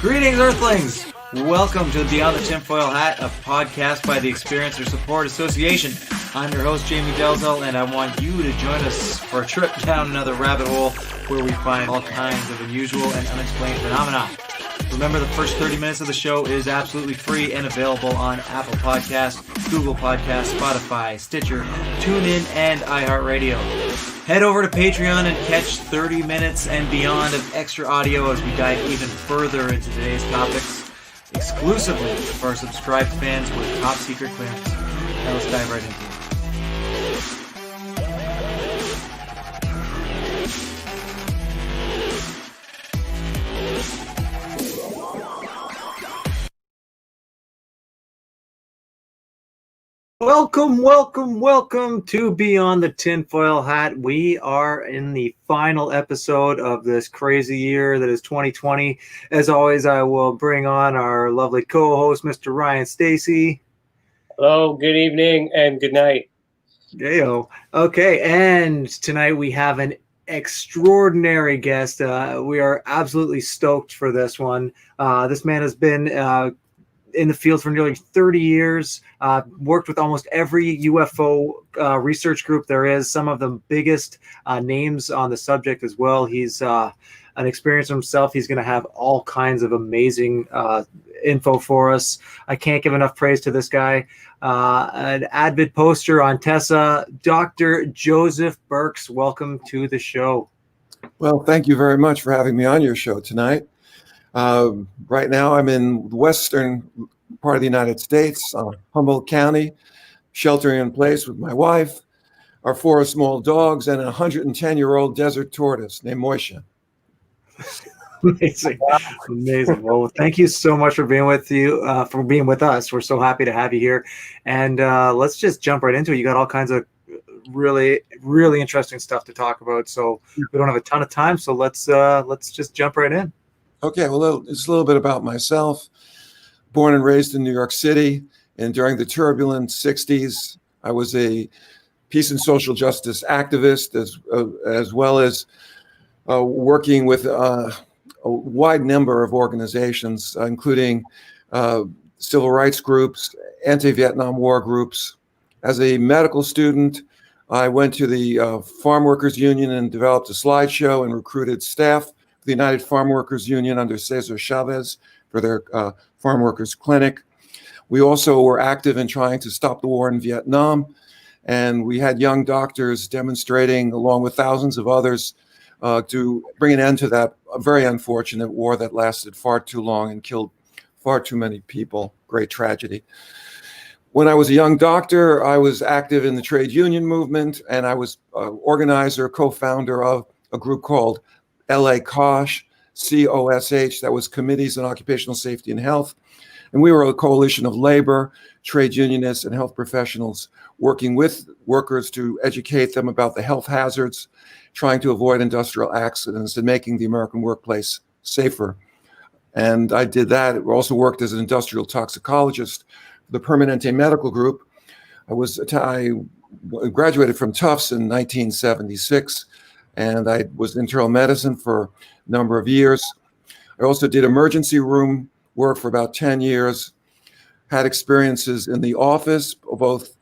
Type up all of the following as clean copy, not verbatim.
Greetings, Earthlings! Welcome to Beyond the Tinfoil Hat, a podcast by the Experiencer Support Association. I'm your host, Jamie Delzell, and I want you to join us for a trip down another rabbit hole where we find all kinds of unusual and unexplained phenomena. Remember, the first 30 minutes of the show is absolutely free and available on Apple Podcasts, Google Podcasts, Spotify, Stitcher, TuneIn, and iHeartRadio. Head over to Patreon and catch 30 minutes and beyond of extra audio as we dive even further into today's topics, exclusively for our subscribed fans with top secret clearance. Now let's dive right into it. Welcome to Beyond the Tinfoil Hat. We are in the final episode of this crazy year that is 2020. As always, I will bring on our lovely co-host, Mr. Ryan Stacy. Hello, good evening, and good night. Heyo. Okay, and tonight we have an extraordinary guest. We are absolutely stoked for this one. This man has been in the field for nearly 30 years, worked with almost every UFO research group there is, some of the biggest names on the subject as well. He's an experiencer himself. He's going to have all kinds of amazing info for us. I can't give enough praise to this guy. An avid poster on Tessa, Dr. Joseph Burkes. Welcome to the show. Well, thank you very much for having me on your show tonight. Right now, I'm in the western part of the United States, Humboldt County, sheltering in place with my wife, our 4 small dogs, and a 110-year-old desert tortoise named Moisha. Amazing. Well, thank you so much for being with us. We're so happy to have you here. And let's just jump right into it. You got all kinds of really, really interesting stuff to talk about. So we don't have a ton of time. So let's just jump right in. Okay, well, it's a little bit about myself. Born and raised in New York City, and during the turbulent 60s, I was a peace and social justice activist, as well as working with a wide number of organizations, including civil rights groups, anti-Vietnam War groups. As a medical student, I went to the Farm Workers Union and developed a slideshow and recruited staff. The United Farm Workers Union under Cesar Chavez for their farm workers clinic. We also were active in trying to stop the war in Vietnam, and we had young doctors demonstrating, along with thousands of others, to bring an end to that very unfortunate war that lasted far too long and killed far too many people. Great tragedy. When I was a young doctor, I was active in the trade union movement, and I was organizer, co-founder of a group called LA COSH, COSH, that was Committees on Occupational Safety and Health. And we were a coalition of labor, trade unionists, and health professionals working with workers to educate them about the health hazards, trying to avoid industrial accidents, and making the American workplace safer. And I did that. I also worked as an industrial toxicologist for the Permanente medical group. I graduated from Tufts in 1976. And I was in internal medicine for a number of years. I also did emergency room work for about 10 years, had experiences in the office, both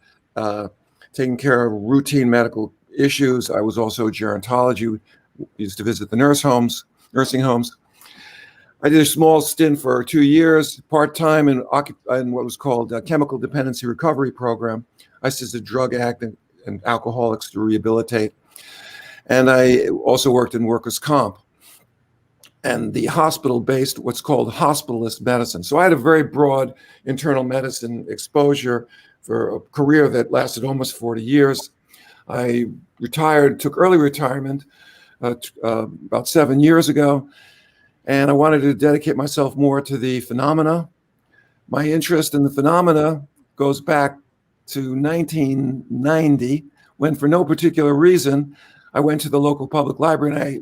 taking care of routine medical issues. I was also a gerontology, used to visit the nursing homes. I did a small stint for 2 years, part-time in what was called a chemical dependency recovery program. I assisted drug addict and alcoholics to rehabilitate. And I also worked in workers' comp and the hospital-based, what's called hospitalist medicine. So I had a very broad internal medicine exposure for a career that lasted almost 40 years. I retired, took early retirement about 7 years ago, and I wanted to dedicate myself more to the phenomena. My interest in the phenomena goes back to 1990, when for no particular reason, I went to the local public library and I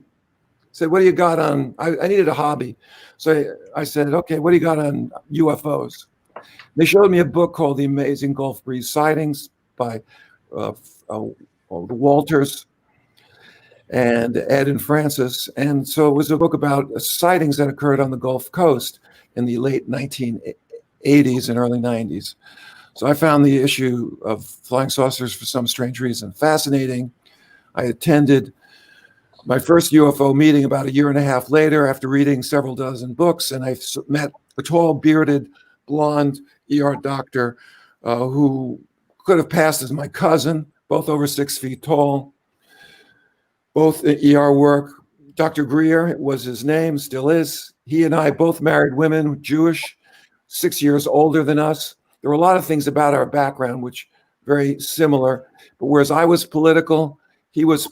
said, what do you got on, I needed a hobby. So I said, okay, what do you got on UFOs? They showed me a book called The Amazing Gulf Breeze Sightings by the Walters. and Ed and Francis. And so it was a book about sightings that occurred on the Gulf Coast in the late 1980s and early 90s. So I found the issue of flying saucers for some strange reason fascinating. I attended my first UFO meeting about a year and a half later after reading several dozen books, and I met a tall, bearded, blonde ER doctor who could have passed as my cousin, both over 6 feet tall, both in ER work. Dr. Greer was his name, still is. He and I both married women, Jewish, 6 years older than us. There were a lot of things about our background which very similar, but whereas I was political, he was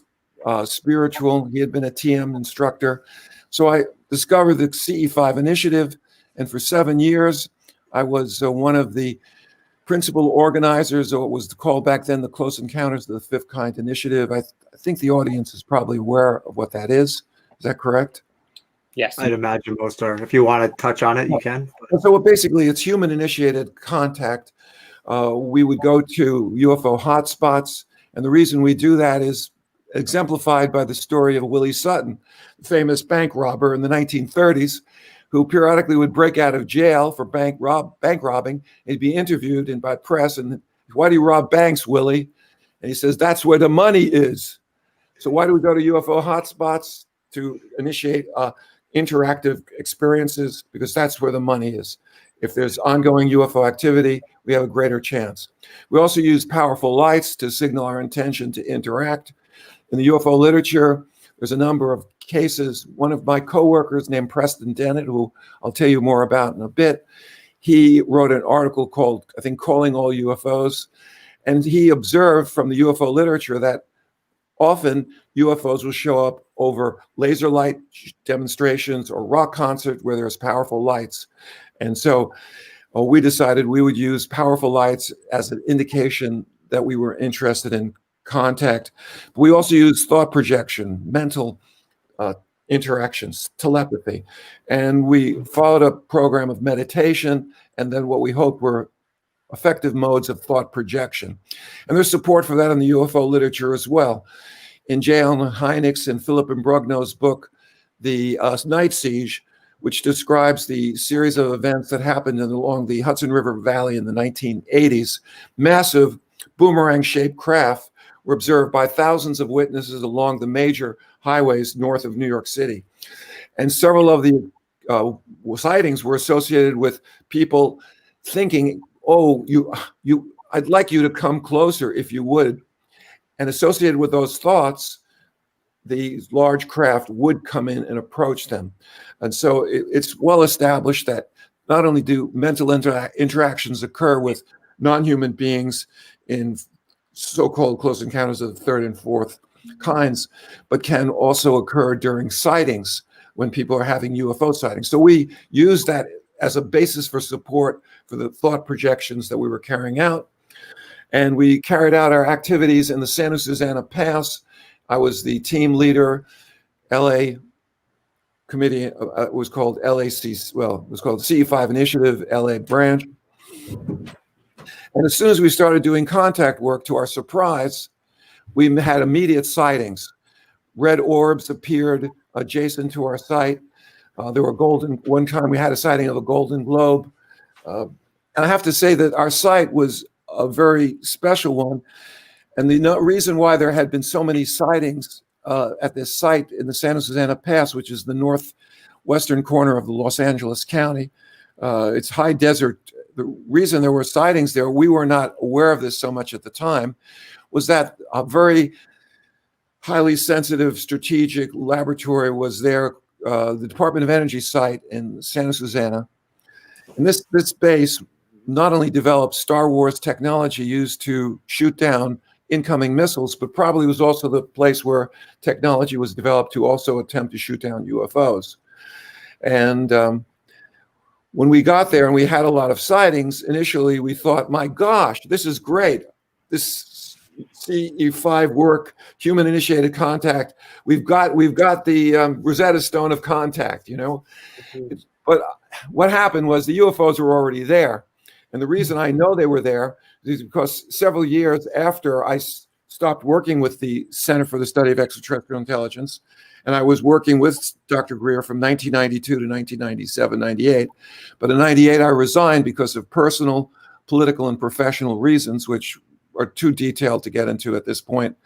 spiritual. He had been a TM instructor. So I discovered the CE5 initiative, and for 7 years, I was one of the principal organizers, or what was called back then the Close Encounters of the Fifth Kind Initiative. I think the audience is probably aware of what that is. Is that correct? Yes. I'd imagine most are. If you want to touch on it, you can. So basically, it's human-initiated contact. We would go to UFO hotspots, and the reason we do that is exemplified by the story of Willie Sutton, the famous bank robber in the 1930s, who periodically would break out of jail for bank robbing. He'd be interviewed by press, and why do you rob banks, Willie? And he says, that's where the money is. So why do we go to UFO hotspots? To initiate interactive experiences, because that's where the money is. If there's ongoing UFO activity, we have a greater chance. We also use powerful lights to signal our intention to interact. In the UFO literature, there's a number of cases. One of my coworkers named Preston Dennett, who I'll tell you more about in a bit, he wrote an article called, I think, Calling All UFOs. And he observed from the UFO literature that often UFOs will show up over laser light demonstrations or rock concerts where there's powerful lights. And so we decided we would use powerful lights as an indication that we were interested in contact. We also use thought projection, mental interactions, telepathy. And we followed a program of meditation and then what we hoped were effective modes of thought projection. And there's support for that in the UFO literature as well. In J. Allen Hynek's and Philip Imbrogno's book, The Night Siege, which describes the series of events that happened along the Hudson River Valley in the 1980s, massive boomerang-shaped craft were observed by thousands of witnesses along the major highways north of New York City. And several of the sightings were associated with people thinking, oh, I'd like you to come closer if you would. And associated with those thoughts, these large craft would come in and approach them. And so it's well established that not only do mental interactions occur with non-human beings in so-called close encounters of the third and fourth kinds, but can also occur during sightings when people are having UFO sightings. So we use that as a basis for support for the thought projections that we were carrying out. And we carried out our activities in the Santa Susana Pass. I was the team leader, LA committee, it was called LAC, well, it was called CE5 Initiative, LA branch. And as soon as we started doing contact work, to our surprise, we had immediate sightings. Red orbs appeared adjacent to our site. There were one time we had a sighting of a golden globe. And I have to say that our site was a very special one. And the reason why there had been so many sightings at this site in the Santa Susana Pass, which is the northwestern corner of the Los Angeles County, it's high desert. The reason there were sightings there, we were not aware of this so much at the time, was that a very highly sensitive strategic laboratory was there, the Department of Energy site in Santa Susana. And this base not only developed Star Wars technology used to shoot down incoming missiles, but probably was also the place where technology was developed to also attempt to shoot down UFOs. And when we got there and we had a lot of sightings, initially we thought, my gosh, this is great. This CE5 work, human-initiated contact. We've got the Rosetta Stone of contact, you know. Mm-hmm. But what happened was the UFOs were already there. And the reason I know they were there is because several years after I stopped working with the Center for the Study of Extraterrestrial Intelligence, and I was working with Dr. Greer from 1992 to 1997, 98. But in 98, I resigned because of personal, political, and professional reasons, which are too detailed to get into at this point.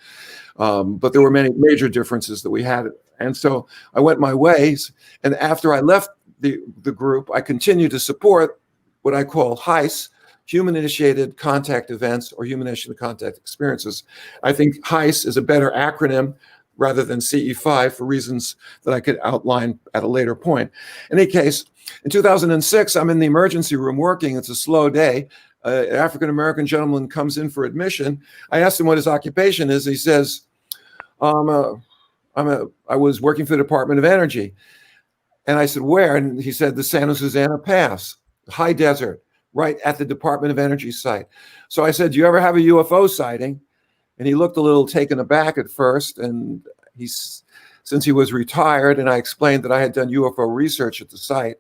But there were many major differences that we had. And so I went my ways. And after I left the group, I continued to support what I call HICE, Human-Initiated Contact Events or Human-Initiated Contact Experiences. I think HICE is a better acronym rather than CE5 for reasons that I could outline at a later point. In any case, in 2006, I'm in the emergency room working. It's a slow day. An African-American gentleman comes in for admission. I asked him what his occupation is. He says, I was working for the Department of Energy. And I said, where? And he said, the Santa Susana Pass, high desert, right at the Department of Energy site. So I said, do you ever have a UFO sighting? And he looked a little taken aback at first. And since he was retired and I explained that I had done UFO research at the site,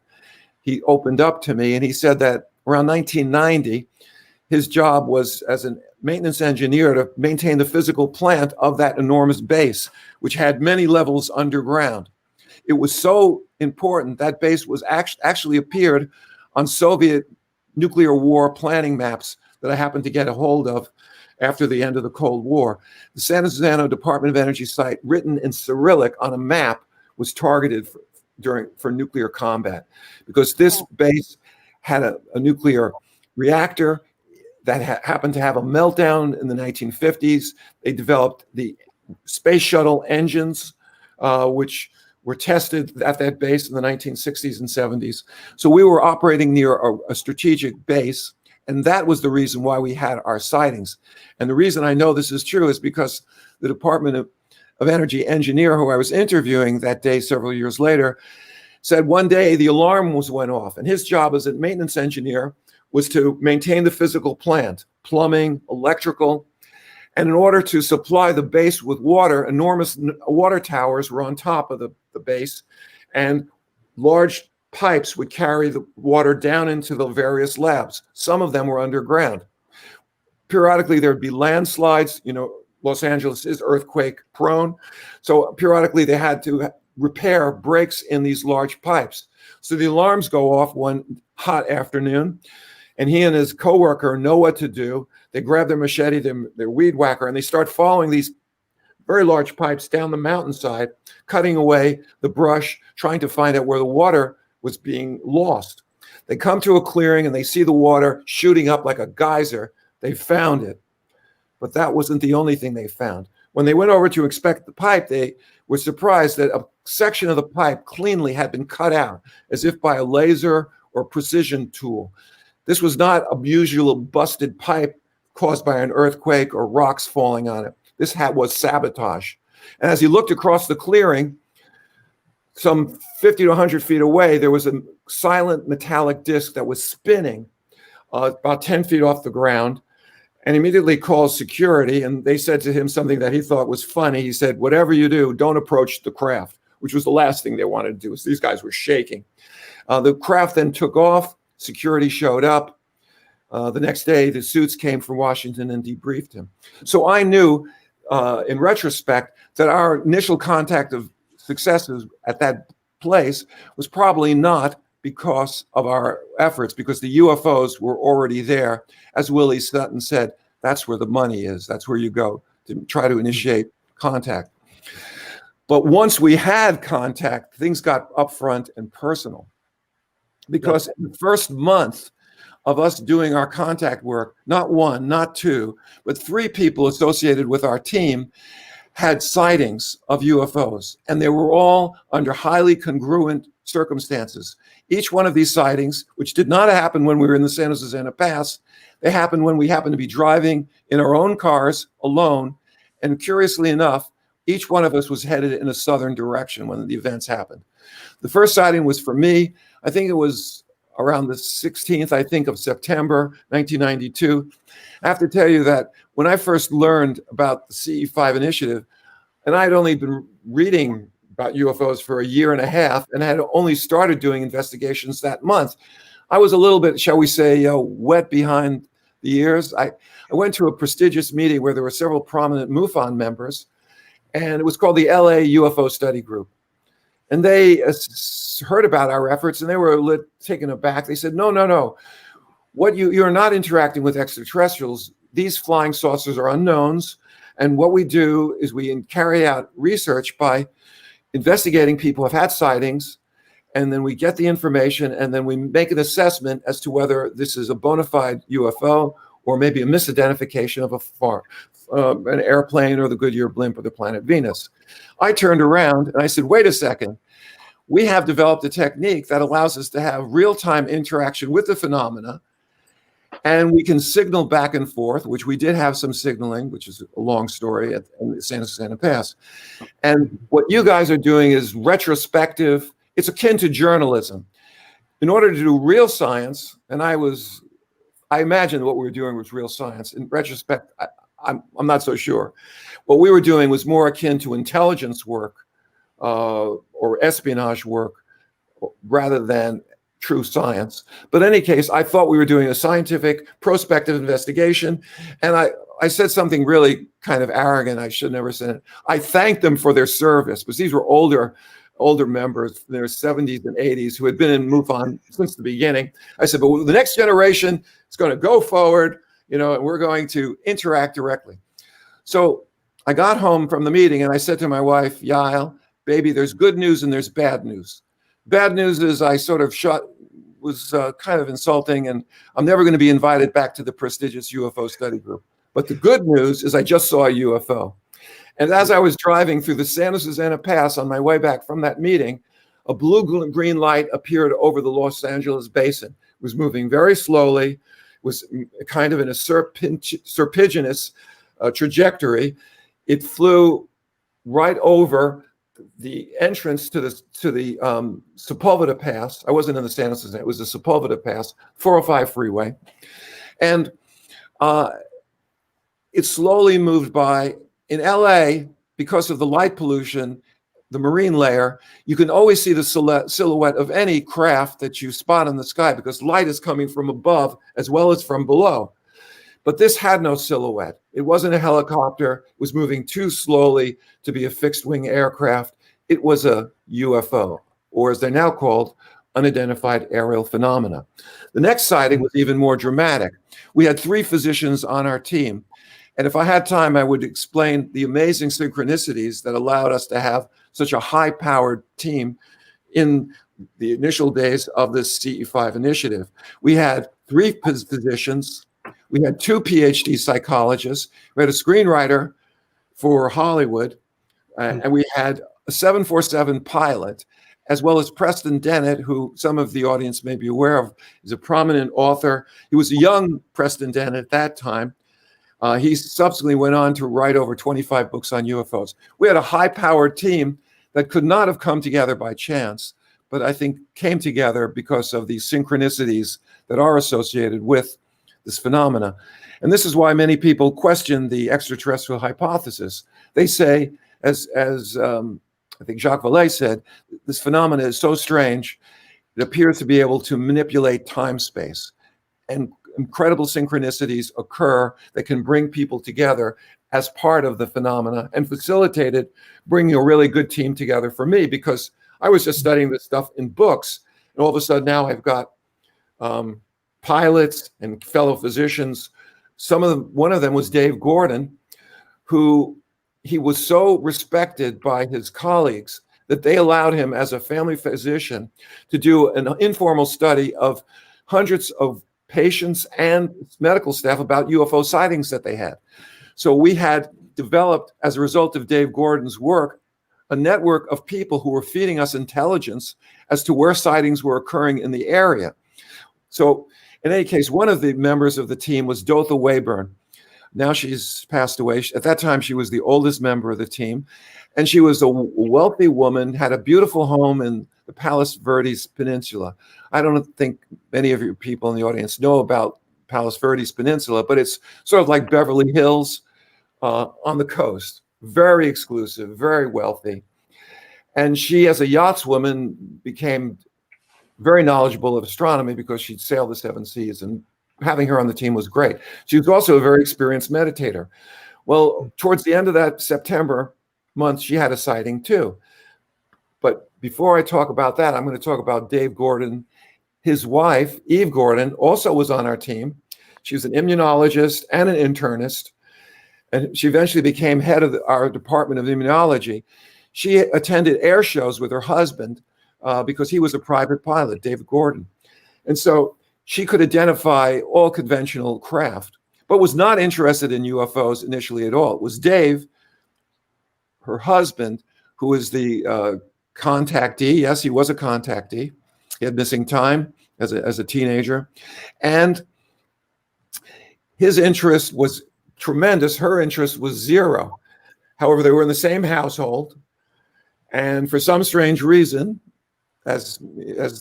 he opened up to me and he said that around 1990, his job was as a maintenance engineer to maintain the physical plant of that enormous base, which had many levels underground. It was so important that base was actually appeared on Soviet nuclear war planning maps that I happened to get a hold of after the end of the Cold War. The San Susano Department of Energy site, written in Cyrillic on a map, was targeted for nuclear combat because this base had a nuclear reactor that happened to have a meltdown in the 1950s. They developed the space shuttle engines, which were tested at that base in the 1960s and 70s. So we were operating near a strategic base, and that was the reason why we had our sightings. And the reason I know this is true is because the Department of Energy engineer who I was interviewing that day several years later said one day the alarm went off, and his job as a maintenance engineer was to maintain the physical plant, plumbing, electrical. And in order to supply the base with water, enormous water towers were on top of the base, and large pipes would carry the water down into the various labs. Some of them were underground. Periodically, there would be landslides. You know, Los Angeles is earthquake prone. So periodically, they had to repair breaks in these large pipes. So the alarms go off one hot afternoon, and he and his coworker know what to do. They grab their machete, their weed whacker, and they start following these very large pipes down the mountainside, cutting away the brush, trying to find out where the water was being lost. They come to a clearing and they see the water shooting up like a geyser. They found it. But that wasn't the only thing they found. When they went over to inspect the pipe, they were surprised that a section of the pipe cleanly had been cut out, as if by a laser or precision tool. This was not a usual busted pipe caused by an earthquake or rocks falling on it. This was sabotage. And as he looked across the clearing, some 50 to 100 feet away, there was a silent metallic disc that was spinning about 10 feet off the ground, and immediately called security. And they said to him something that he thought was funny. He said, whatever you do, don't approach the craft, which was the last thing they wanted to do. So these guys were shaking. The craft then took off. Security showed up. The next day, the suits came from Washington and debriefed him. So I knew, in retrospect, that our initial contact of successes at that place was probably not because of our efforts, because the UFOs were already there. As Willie Sutton said, that's where the money is. That's where you go to try to initiate contact. But once we had contact, things got upfront and personal. Because in the first month of us doing our contact work, not one, not two, but three people associated with our team had sightings of UFOs, and they were all under highly congruent circumstances. Each one of these sightings, which did not happen when we were in the Santa Susana Pass, they happened when we happened to be driving in our own cars alone, and curiously enough, each one of us was headed in a southern direction when the events happened. The first sighting was for me. I think it was around the 16th, of September, 1992. I have to tell you that when I first learned about the CE5 initiative, and I had only been reading about UFOs for a year and a half, and I had only started doing investigations that month, I was a little bit, shall we say, wet behind the years. I went to a prestigious meeting where there were several prominent MUFON members, and it was called the LA UFO Study Group. And they heard about our efforts, and they were taken aback. They said, no. You're not interacting with extraterrestrials. These flying saucers are unknowns. And what we do is we carry out research by investigating people who have had sightings, and then we get the information, and then we make an assessment as to whether this is a bona fide UFO or maybe a misidentification of an airplane or the Goodyear blimp or the planet Venus. I turned around and I said, wait a second. We have developed a technique that allows us to have real-time interaction with the phenomena, and we can signal back and forth, which we did have some signaling, which is a long story at Santa Susana Pass. And what you guys are doing is retrospective. It's akin to journalism. In order to do real science, and I imagined what we were doing was real science. In retrospect, I'm not so sure. What we were doing was more akin to intelligence work or espionage work rather than true science. But in any case, I thought we were doing a scientific prospective investigation. And I said something really kind of arrogant. I should never said it. I thanked them for their service, because these were older members in their 70s and 80s who had been in MUFON since the beginning. I said, but the next generation is going to go forward, and we're going to interact directly. So I got home from the meeting and I said to my wife, Yael, baby, there's good news and there's bad news. Bad news is I sort of was kind of insulting, and I'm never going to be invited back to the prestigious UFO study group. But the good news is I just saw a UFO. And as I was driving through the Santa Susana Pass on my way back from that meeting, a blue-green light appeared over the Los Angeles basin. It was moving very slowly, was kind of in a serpiginous trajectory. It flew right over the entrance to the Sepulveda Pass. I wasn't in the Santa Susana, it was the Sepulveda Pass, 405 freeway. And it slowly moved by. In LA, because of the light pollution, the marine layer, you can always see the silhouette of any craft that you spot in the sky, because light is coming from above as well as from below. But this had no silhouette. It wasn't a helicopter. It was moving too slowly to be a fixed-wing aircraft. It was a UFO, or as they're now called, unidentified aerial phenomena. The next sighting was even more dramatic. We had 3 physicians on our team. And if I had time, I would explain the amazing synchronicities that allowed us to have such a high-powered team in the initial days of this CE5 initiative. We had 3 physicians. We had 2 PhD psychologists. We had a screenwriter for Hollywood. And we had a 747 pilot, as well as Preston Dennett, who some of the audience may be aware of. He's a prominent author. He was a young Preston Dennett at that time. He subsequently went on to write over 25 books on UFOs. We had a high-powered team that could not have come together by chance, but I think came together because of the synchronicities that are associated with this phenomena. And this is why many people question the extraterrestrial hypothesis. They say, as I think Jacques Vallée said, this phenomena is so strange, it appears to be able to manipulate time-space. And incredible synchronicities occur that can bring people together as part of the phenomena and facilitated bringing a really good team together for me, because I was just studying this stuff in books. And all of a sudden now I've got pilots and fellow physicians. One of them was Dave Gordon, who he was so respected by his colleagues that they allowed him as a family physician to do an informal study of hundreds of patients and medical staff about UFO sightings that they had. So we had developed, as a result of Dave Gordon's work, a network of people who were feeding us intelligence as to where sightings were occurring in the area. So in any case, one of the members of the team was Dotha Wayburn. Now she's passed away. At that time, she was the oldest member of the team. And she was a wealthy woman, had a beautiful home in the Palos Verdes Peninsula. I don't think many of you people in the audience know about Palos Verdes Peninsula, but it's sort of like Beverly Hills on the coast. Very exclusive, very wealthy. And she, as a yachtswoman, became very knowledgeable of astronomy because she'd sailed the 7 seas and having her on the team was great. She was also a very experienced meditator. Well, towards the end of that September month, she had a sighting too. But before I talk about that, I'm going to talk about Dave Gordon. His wife, Eve Gordon, also was on our team. She was an immunologist and an internist, and she eventually became head of our department of immunology. She attended air shows with her husband because he was a private pilot, David Gordon. And so she could identify all conventional craft, but was not interested in UFOs initially at all. It was Dave, her husband, who was the contactee. Yes, he was a contactee. He had missing time as a teenager. And his interest was tremendous. Her interest was zero. However, they were in the same household. And for some strange reason, as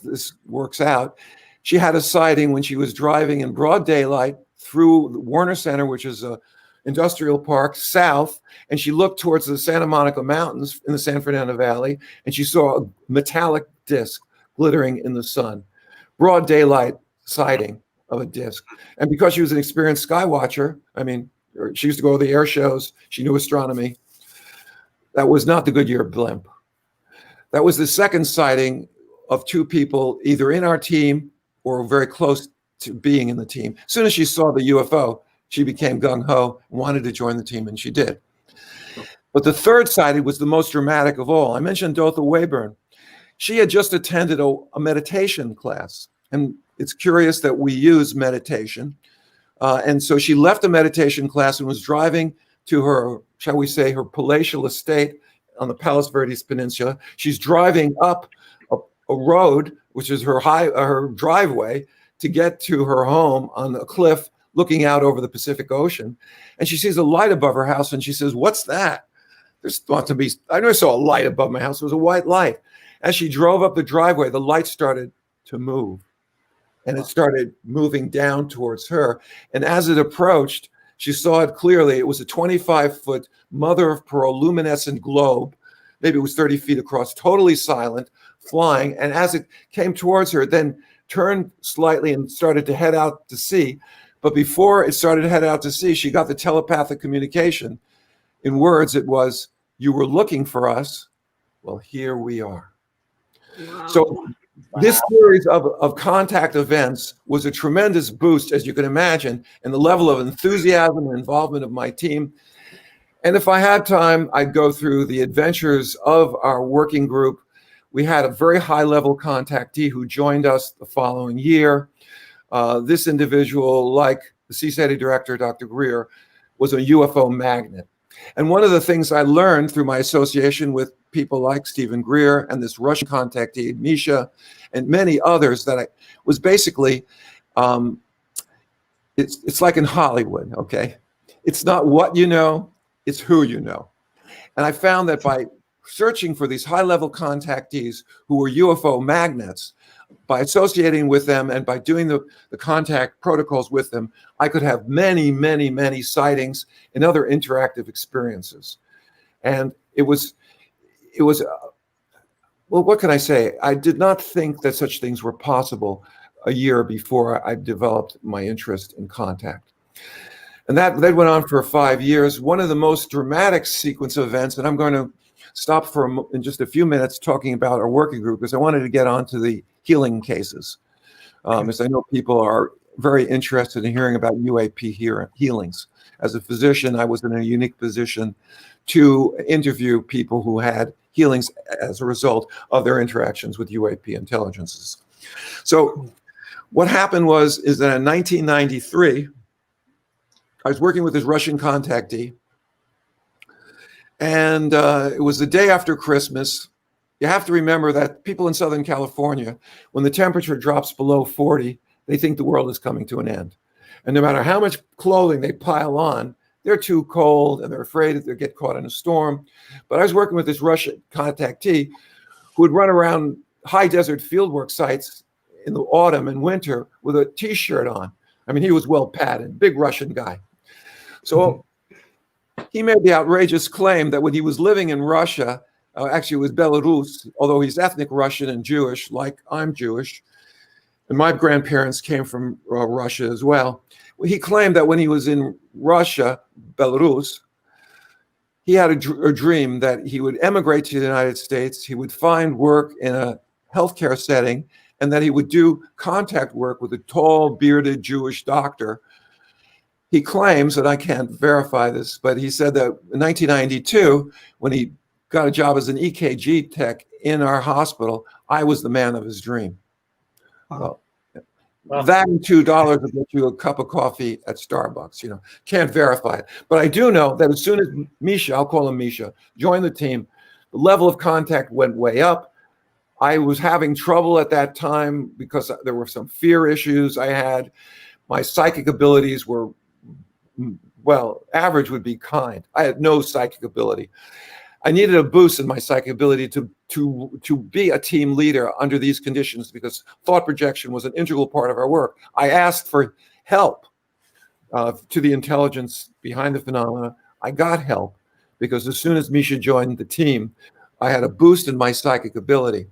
this works out, she had a sighting when she was driving in broad daylight through Warner Center, which is a industrial park, south, and she looked towards the Santa Monica Mountains in the San Fernando Valley, and she saw a metallic disc glittering in the sun. Broad daylight sighting of a disc. And because she was an experienced sky watcher, she used to go to the air shows, she knew astronomy. That was not the Goodyear blimp. That was the second sighting of two people either in our team or very close to being in the team. As soon as she saw the UFO, she became gung-ho, wanted to join the team, and she did. But the third sighting was the most dramatic of all. I mentioned Dotha Wayburn. She had just attended a meditation class, and it's curious that we use meditation. And so she left the meditation class and was driving to her, shall we say, her palatial estate on the Palos Verdes Peninsula. She's driving up a road, which is her driveway, to get to her home on a cliff looking out over the Pacific Ocean. And she sees a light above her house, and she says, "What's that?" I never saw a light above my house. It was a white light. As she drove up the driveway, the light started to move, and it started moving down towards her. And as it approached, she saw it clearly. It was a 25-foot mother of pearl luminescent globe. Maybe it was 30 feet across, totally silent, flying. And as it came towards her, it then turned slightly and started to head out to sea. But before it started to head out to sea, she got the telepathic communication. In words, it was, "You were looking for us. Well, here we are." Wow. So this series of contact events was a tremendous boost, as you can imagine, in the level of enthusiasm and involvement of my team. And if I had time, I'd go through the adventures of our working group. We had a very high-level contactee who joined us the following year. This individual, like the CSETI director, Dr. Greer, was a UFO magnet. And one of the things I learned through my association with people like Stephen Greer and this Russian contactee, Misha, and many others, that was basically, it's like in Hollywood, okay? It's not what you know, it's who you know. And I found that by searching for these high-level contactees who were UFO magnets, by associating with them and by doing the contact protocols with them, I could have many, many, many sightings and other interactive experiences. And it was, well, what can I say? I did not think that such things were possible a year before I developed my interest in contact. And that went on for 5 years. One of the most dramatic sequence of events, and I'm going to stop in just a few minutes talking about our working group, because I wanted to get on to the healing cases, as I know people are very interested in hearing about UAP healings. As a physician, I was in a unique position to interview people who had healings as a result of their interactions with UAP intelligences. So what happened is that in 1993, I was working with this Russian contactee, and it was the day after Christmas. You have to remember that people in Southern California, when the temperature drops below 40, they think the world is coming to an end. And no matter how much clothing they pile on, they're too cold and they're afraid that they'll get caught in a storm. But I was working with this Russian contactee who would run around high desert fieldwork sites in the autumn and winter with a t-shirt on. I mean, he was well padded, big Russian guy. So he made the outrageous claim that when he was living in Russia, actually it was Belarus, although he's ethnic Russian and Jewish, like I'm Jewish, And my grandparents came from Russia as well. He claimed that when he was in Russia, Belarus, he had a dream that he would emigrate to the United States, he would find work in a healthcare setting, and that he would do contact work with a tall, bearded Jewish doctor. He claims, and I can't verify this, but he said that in 1992, when he got a job as an EKG tech in our hospital, I was the man of his dream. Well, that and $2 will get you a cup of coffee at Starbucks. Can't verify it. But I do know that as soon as Misha, I'll call him Misha, joined the team, the level of contact went way up. I was having trouble at that time because there were some fear issues I had. My psychic abilities were, well, average would be kind. I had no psychic ability. I needed a boost in my psychic ability to be a team leader under these conditions because thought projection was an integral part of our work. I asked for help to the intelligence behind the phenomena. I got help because as soon as Misha joined the team, I had a boost in my psychic ability.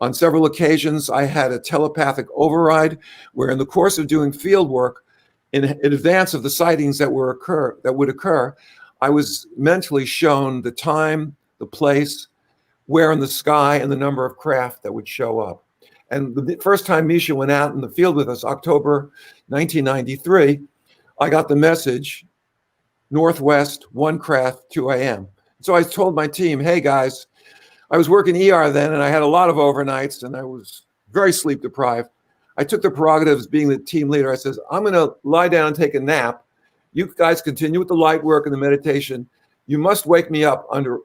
On several occasions, I had a telepathic override where in the course of doing field work, in advance of the sightings that would occur, I was mentally shown the time, the place, where in the sky, and the number of craft that would show up. And the first time Misha went out in the field with us, October 1993, I got the message, northwest, 1 craft, 2 a.m. So I told my team, hey guys, I was working ER then, and I had a lot of overnights, and I was very sleep deprived. I took the prerogatives being the team leader. I says, I'm going to lie down and take a nap. You guys continue with the light work and the meditation. You must wake me up under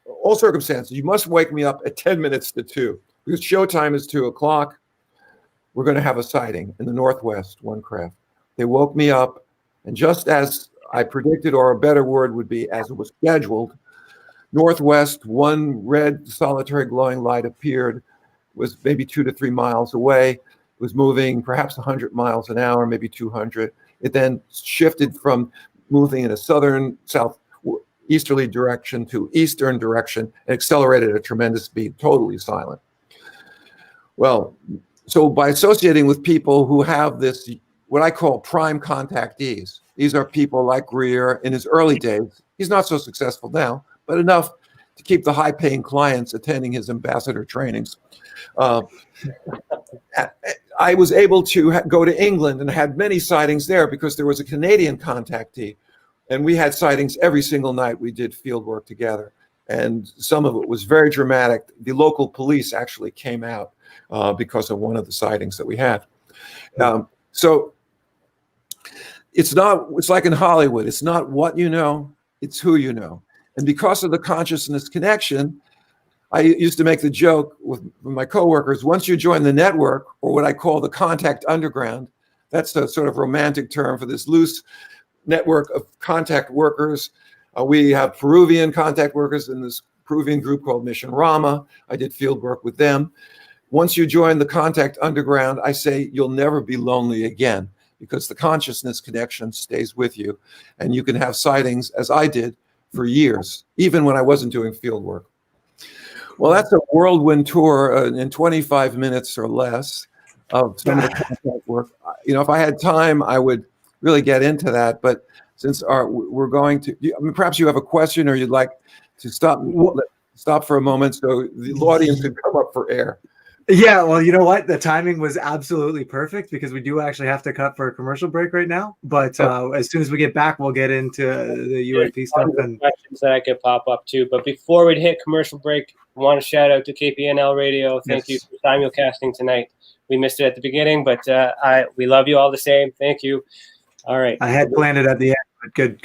all circumstances. You must wake me up at 10 minutes to 2 because showtime is 2 o'clock. We're going to have a sighting in the northwest, 1 craft. They woke me up, and just as I predicted, or a better word would be as it was scheduled, northwest, 1 red solitary glowing light appeared, was maybe 2 to 3 miles away. It was moving perhaps 100 miles an hour, maybe 200. It then shifted from moving in a southeasterly direction to eastern direction and accelerated at a tremendous speed, totally silent. Well, so by associating with people who have this, what I call prime contactees, these are people like Greer in his early days. He's not so successful now, but enough to keep the high-paying clients attending his ambassador trainings. I was able to go to England and had many sightings there because there was a Canadian contactee, and we had sightings every single night we did field work together. And some of it was very dramatic. The local police actually came out because of one of the sightings that we had. So it's like in Hollywood, it's not what you know, it's who you know. And because of the consciousness connection, I used to make the joke with my coworkers, once you join the network, or what I call the contact underground, that's the sort of romantic term for this loose network of contact workers. We have Peruvian contact workers in this Peruvian group called Mission Rahma. I did field work with them. Once you join the contact underground, I say you'll never be lonely again because the consciousness connection stays with you. And you can have sightings, as I did, for years, even when I wasn't doing field work. Well, that's a whirlwind tour in 25 minutes or less of some of the contact work. If I had time, I would really get into that. But since we're going to, perhaps you have a question or you'd like to stop for a moment so the audience could come up for air. Yeah, well, you know what? The timing was absolutely perfect because we do actually have to cut for a commercial break right now. But as soon as we get back, we'll get into the UAP stuff and questions that I could pop up too. But before we hit commercial break, I want to shout out to KPNL Radio. Thank you for simulcasting tonight. We missed it at the beginning, but we love you all the same. Thank you. All right. I had planned it at the end, but good.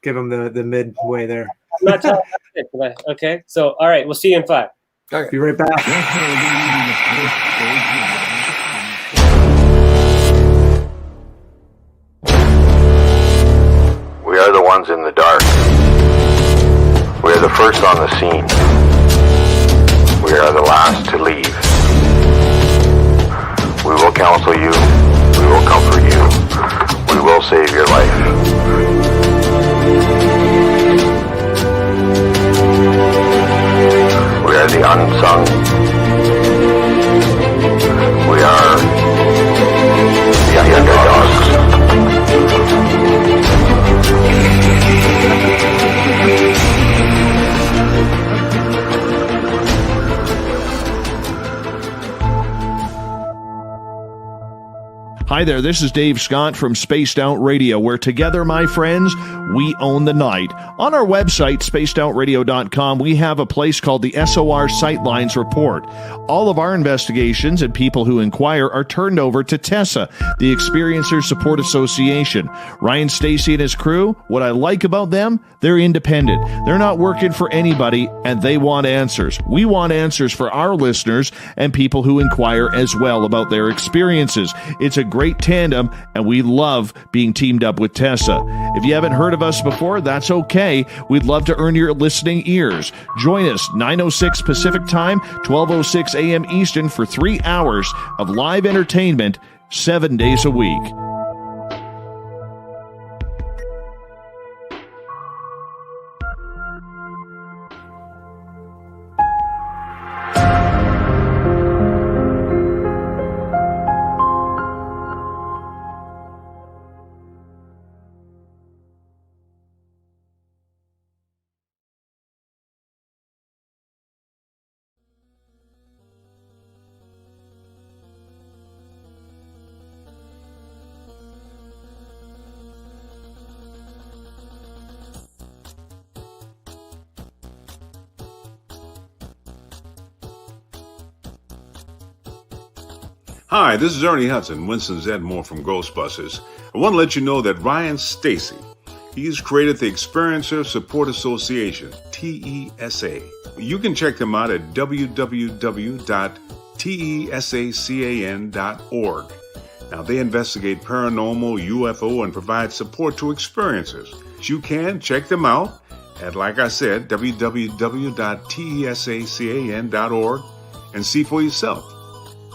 Give them the midway there. I'm not telling you. Okay. So, all right. We'll see you in 5. Okay. Be right back. We are the ones in the dark. We are the first on the scene. We are the last to leave. We will counsel you. We will comfort you. We will save your life. We are the unsung. We are Hi there, this is Dave Scott from Spaced Out Radio, where together, my friends, we own the night. On our website, spacedoutradio.com, we have a place called the SOR Sightlines Report. All of our investigations and people who inquire are turned over to TESSA, the Experiencers Support Association. Ryan Stacy and his crew, what I like about them, they're independent. They're not working for anybody, and they want answers. We want answers for our listeners and people who inquire as well about their experiences. It's a great tandem, and we love being teamed up with Tessa. If you haven't heard of us before, that's okay. We'd love to earn your listening ears. Join us 9:06 Pacific Time, 12:06 a.m. Eastern for 3 hours of live entertainment 7 days a week. Hi, this is Ernie Hudson, Winston Zedmore from Ghostbusters. I want to let you know that Ryan Stacy, he's created the Experiencer Support Association, TESA. You can check them out at www.tesacan.org. Now, they investigate paranormal, UFO, and provide support to experiencers. You can check them out at, like I said, www.tesacan.org and see for yourself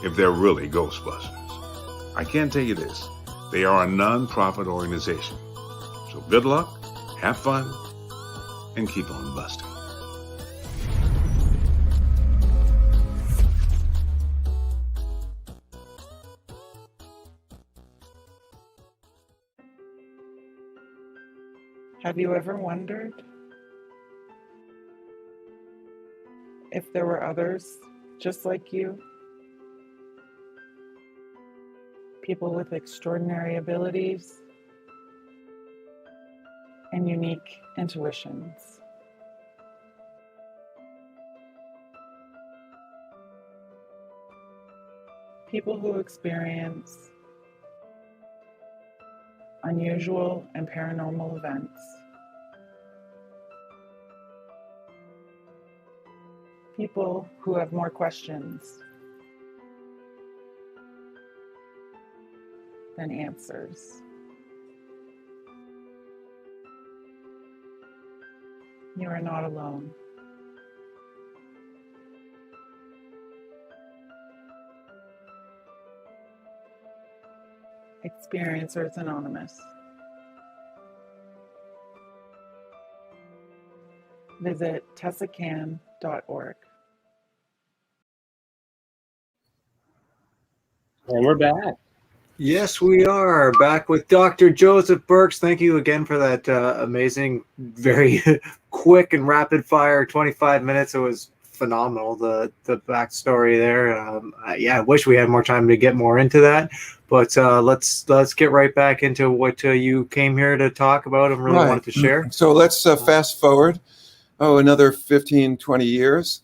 if they're really Ghostbusters. I can tell you this, they are a non-profit organization. So good luck, have fun, and keep on busting. Have you ever wondered if there were others just like you? People with extraordinary abilities and unique intuitions. People who experience unusual and paranormal events. People who have more questions than answers. You are not alone. Experiencers Anonymous. Visit tessacan.org. And we're back. Yes, we are back with Dr. Joseph Burkes. Thank you again for that amazing, very quick and rapid fire 25 minutes. It was phenomenal, the backstory there. I wish we had more time to get more into that, but let's get right back into what you came here to talk about and really wanted to share. So let's fast forward, another 15, 20 years.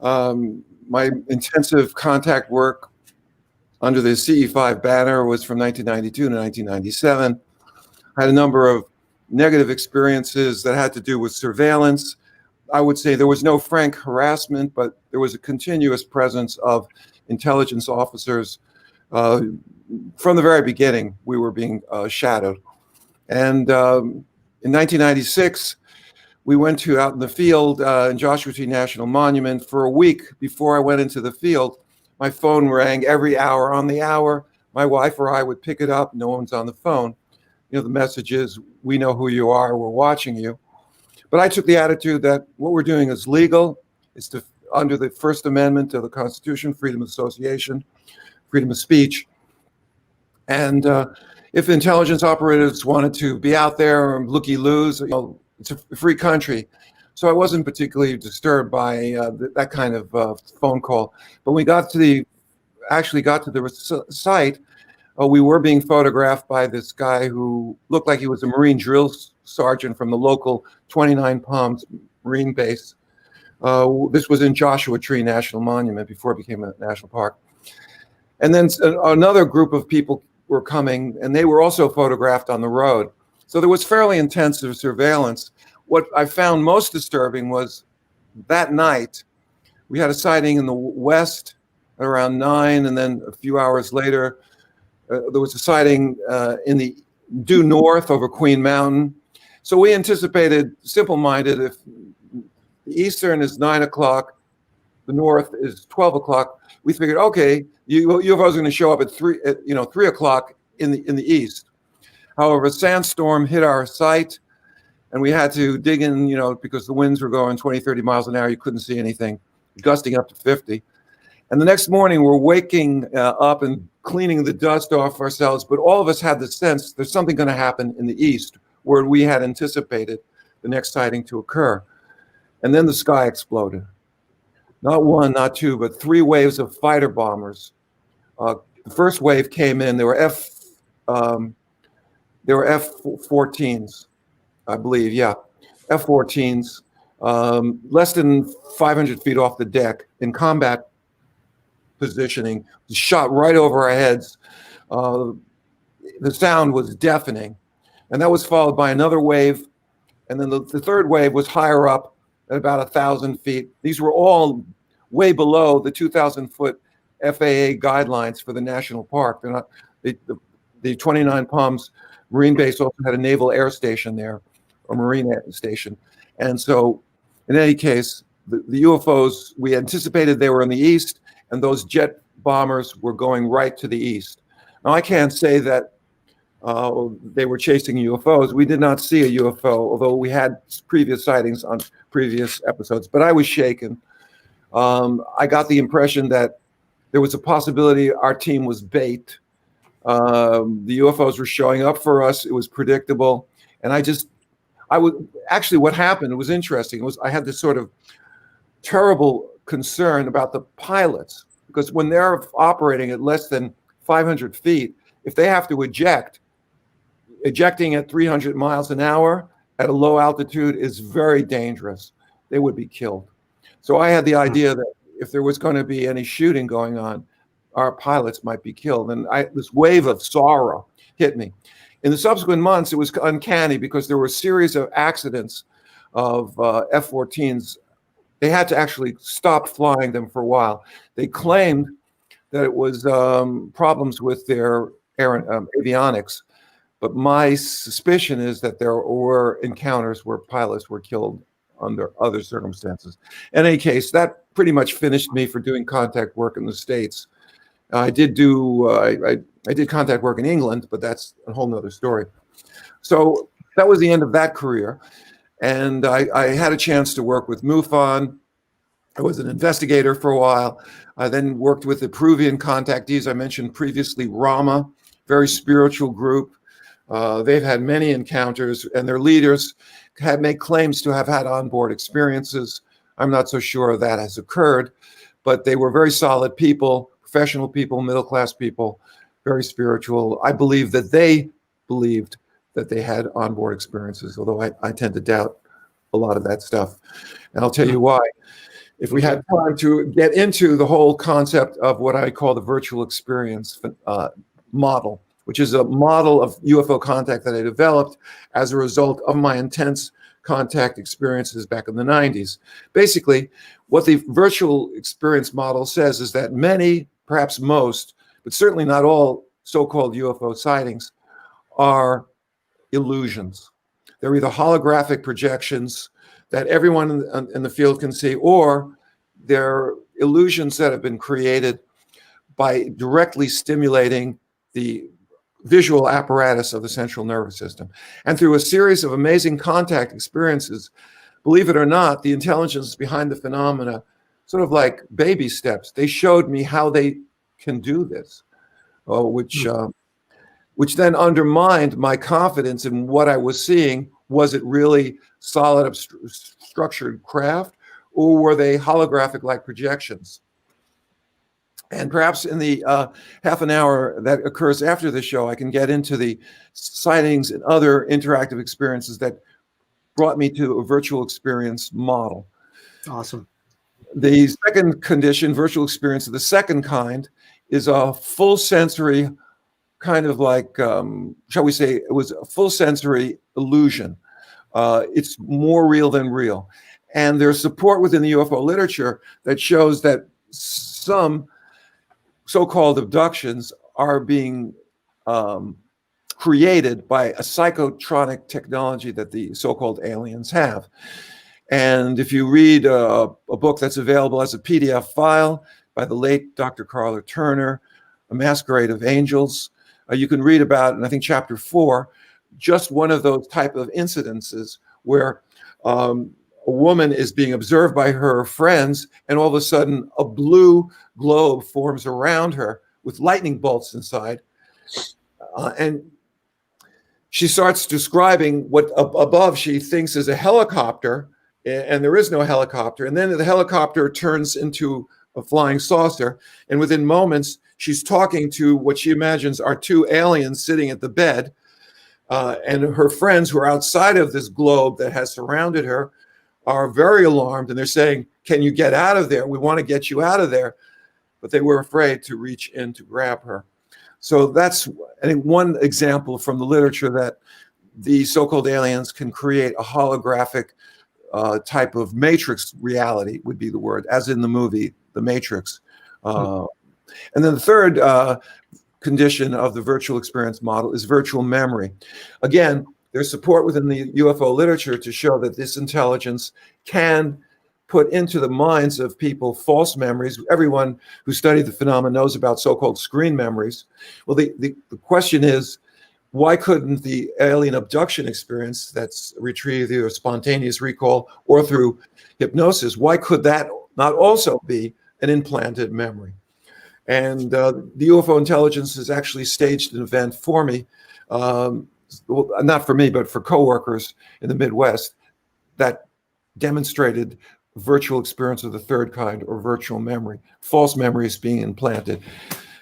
My intensive contact work under the CE5 banner was from 1992 to 1997. I had a number of negative experiences that had to do with surveillance. I would say there was no frank harassment, but there was a continuous presence of intelligence officers. From the very beginning, we were being shadowed. And in 1996, we went out in the field in Joshua Tree National Monument for a week. Before I went into the field, my phone rang every hour on the hour. My wife or I would pick it up. No one's on the phone. The message is, we know who you are. We're watching you. But I took the attitude that what we're doing is legal. It's under the First Amendment of the Constitution, freedom of association, freedom of speech. And if intelligence operatives wanted to be out there and looky-loos, it's a free country. So I wasn't particularly disturbed by that kind of phone call. But we actually got to the site. we were being photographed by this guy who looked like he was a Marine drill sergeant from the local 29 Palms Marine base. This was in Joshua Tree National Monument before it became a national park. And then another group of people were coming, and they were also photographed on the road. So there was fairly intensive surveillance. What I found most disturbing was that night, we had a sighting in the west at around 9, and then a few hours later, there was a sighting in the due north over Queen Mountain. So we anticipated, simple-minded, if the eastern is 9 o'clock, the north is 12 o'clock, we figured, okay, UFOs are going to show up at 3 o'clock in the east. However, a sandstorm hit our site, and we had to dig in, because the winds were going 20, 30 miles an hour. You couldn't see anything, gusting up to 50. And the next morning, we're waking up and cleaning the dust off ourselves, but all of us had the sense there's something going to happen in the east, where we had anticipated the next sighting to occur. And then the sky exploded. Not one, not two, but 3 waves of fighter bombers. The first wave came in. They were F-14s, I believe. Yeah, F-14s, less than 500 feet off the deck in combat positioning, shot right over our heads. The sound was deafening, and that was followed by another wave, and then the third wave was higher up at about 1,000 feet. These were all way below the 2,000-foot FAA guidelines for the national park. They're not the 29 Palms Marine Base also had a naval air station there, or marine air station, and so in any case, the UFOs, we anticipated they were in the east, and those jet bombers were going right to the east. Now, I can't say that they were chasing UFOs. We did not see a UFO, although we had previous sightings on previous episodes, but I was shaken. I got the impression that there was a possibility our team was bait. The UFOs were showing up for us. It was predictable. And what happened, it was interesting. I had this sort of terrible concern about the pilots, because when they're operating at less than 500 feet, if they have to ejecting at 300 miles an hour at a low altitude is very dangerous. They would be killed. So I had the idea that if there was going to be any shooting going on, our pilots might be killed. And this wave of sorrow hit me. In the subsequent months, it was uncanny because there were a series of accidents of F-14s. They had to actually stop flying them for a while. They claimed that it was problems with their avionics. But my suspicion is that there were encounters where pilots were killed under other circumstances. In any case, that pretty much finished me for doing contact work in the States. I did contact work in England, but that's a whole nother story. So that was the end of that career. And I had a chance to work with MUFON. I was an investigator for a while. I then worked with the Peruvian contactees I mentioned previously, Rahma, very spiritual group. They've had many encounters, and their leaders had made claims to have had onboard experiences. I'm not so sure that has occurred, but they were very solid people, professional people, middle-class people, very spiritual. I believe that they believed that they had onboard experiences, although I tend to doubt a lot of that stuff. And I'll tell you why. If we had time to get into the whole concept of what I call the virtual experience model, which is a model of UFO contact that I developed as a result of my intense contact experiences back in the 90s. Basically, what the virtual experience model says is that many, perhaps most, but certainly not all so-called UFO sightings are illusions. They're either holographic projections that everyone in the field can see, or they're illusions that have been created by directly stimulating the visual apparatus of the central nervous system. And through a series of amazing contact experiences, believe it or not, the intelligence behind the phenomena, sort of like baby steps, they showed me how they can do this, which then undermined my confidence in what I was seeing. Was it really solid, structured craft, or were they holographic-like projections? And perhaps in the half an hour that occurs after the show, I can get into the sightings and other interactive experiences that brought me to a virtual experience model. Awesome. The second condition, virtual experience of the second kind, is a full sensory kind of like, shall we say, it was a full sensory illusion. It's more real than real. And there's support within the UFO literature that shows that some so-called abductions are being created by a psychotronic technology that the so-called aliens have. And if you read a book that's available as a PDF file by the late Dr. Carla Turner, A Masquerade of Angels, you can read about, and I think chapter 4, just one of those type of incidences where a woman is being observed by her friends, and all of a sudden a blue globe forms around her with lightning bolts inside. And she starts describing what above she thinks is a helicopter, and there is no helicopter. And then the helicopter turns into a flying saucer. And within moments, she's talking to what she imagines are two aliens sitting at the bed. And her friends who are outside of this globe that has surrounded her are very alarmed. And they're saying, "Can you get out of there? We want to get you out of there." But they were afraid to reach in to grab her. So that's, I think, one example from the literature that the so-called aliens can create a holographic type of matrix reality, would be the word, as in the movie The Matrix. And then the third condition of the virtual experience model is virtual memory. Again, there's support within the UFO literature to show that this intelligence can put into the minds of people false memories. Everyone who studied the phenomena knows about so-called screen memories. Well, the question is, why couldn't the alien abduction experience that's retrieved either spontaneous recall or through hypnosis, why could that not also be an implanted memory? And the UFO intelligence has actually staged an event for me, well, not for me, but for coworkers in the Midwest, that demonstrated virtual experience of the third kind, or virtual memory, false memories being implanted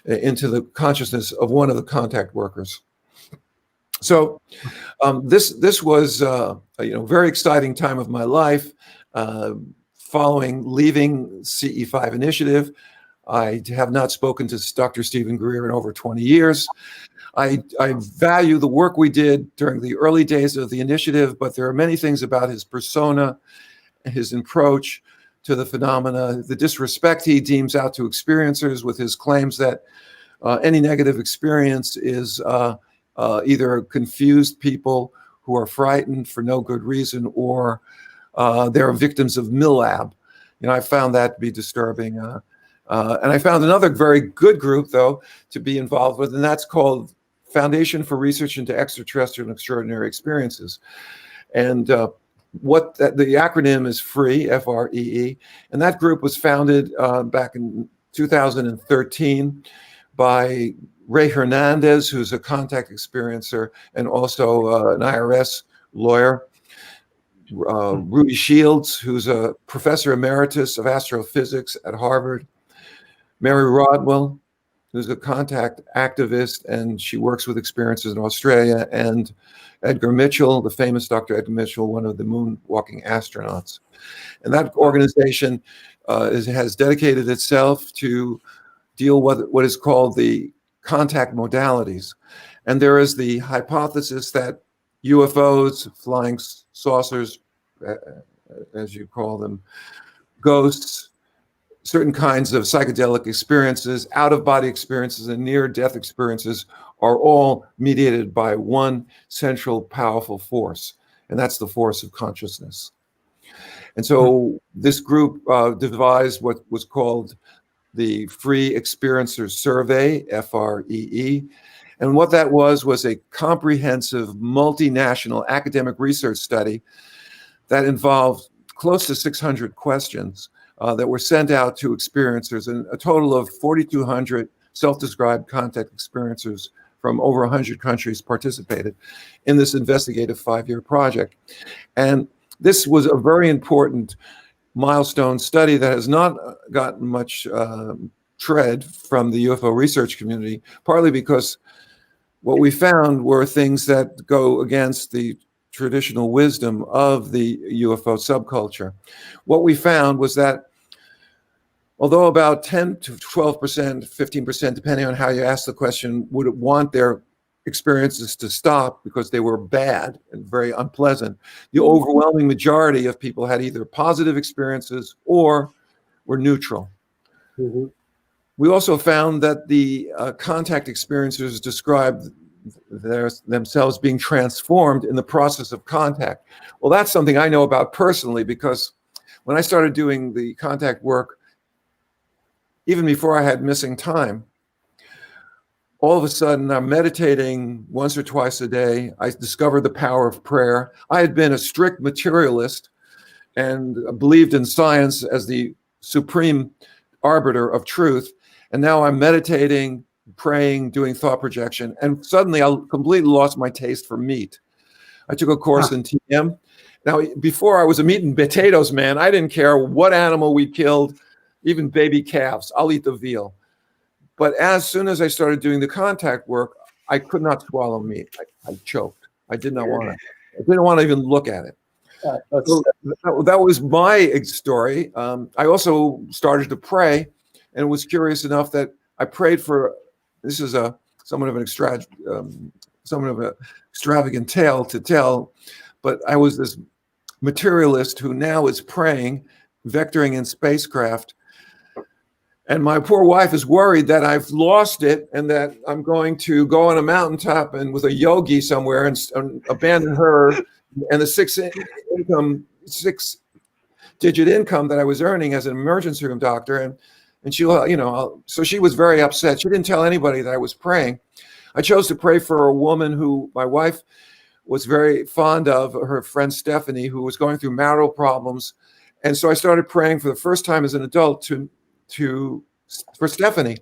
into the consciousness of one of the contact workers. So this was a very exciting time of my life. Following leaving CE5 Initiative, I have not spoken to Dr. Stephen Greer in over 20 years. I value the work we did during the early days of the initiative, but there are many things about his persona, his approach to the phenomena, the disrespect he deems out to experiencers with his claims that any negative experience is either confused people who are frightened for no good reason, or they're victims of MILAB. I found that to be disturbing. And I found another very good group, though, to be involved with, and that's called Foundation for Research into Extraterrestrial and Extraordinary Experiences. And the acronym is FREE, F-R-E-E. And that group was founded back in 2013 by Ray Hernandez, who's a contact experiencer and also an IRS lawyer. Rudy Shields, who's a professor emeritus of astrophysics at Harvard. Mary Rodwell, who's a contact activist, and she works with experiencers in Australia. And Edgar Mitchell, the famous Dr. Edgar Mitchell, one of the moon-walking astronauts. And that organization has dedicated itself to deal with what is called the contact modalities. And there is the hypothesis that UFOs, flying saucers, as you call them, ghosts, certain kinds of psychedelic experiences, out-of-body experiences, and near-death experiences are all mediated by one central powerful force, and that's the force of consciousness. And so this group devised what was called the Free Experiencer Survey, FREE. And what that was a comprehensive multinational academic research study that involved close to 600 questions that were sent out to experiencers, and a total of 4,200 self-described contact experiencers from over 100 countries participated in this investigative 5-year project. And this was a very important milestone study that has not gotten much tread from the UFO research community, partly because what we found were things that go against the traditional wisdom of the UFO subculture. What we found was that although about 10 to 12%, 15%, depending on how you ask the question, would want their experiences to stop because they were bad and very unpleasant, the overwhelming majority of people had either positive experiences or were neutral. Mm-hmm. We also found that the contact experiencers described themselves being transformed in the process of contact. Well, that's something I know about personally, because when I started doing the contact work, even before I had missing time, all of a sudden I'm meditating once or twice a day. I discovered the power of prayer. I had been a strict materialist and believed in science as the supreme arbiter of truth. And now I'm meditating, praying, doing thought projection, and suddenly I completely lost my taste for meat. I took a course in TM. Now, before I was a meat and potatoes man, I didn't care what animal we killed, even baby calves. I'll eat the veal. But as soon as I started doing the contact work, I could not swallow meat. I choked. I did not want it. I didn't want to even look at it. So that was my story. I also started to pray, and was curious enough that I prayed for. This is somewhat of an extravagant tale to tell, but I was this materialist who now is praying, vectoring in spacecraft. And my poor wife is worried that I've lost it and that I'm going to go on a mountaintop and with a yogi somewhere and abandon her and the six-digit income that I was earning as an emergency room doctor. And she'll, so she was very upset. She didn't tell anybody that I was praying. I chose to pray for a woman who my wife was very fond of, her friend Stephanie, who was going through marital problems. And so I started praying for the first time as an adult for Stephanie.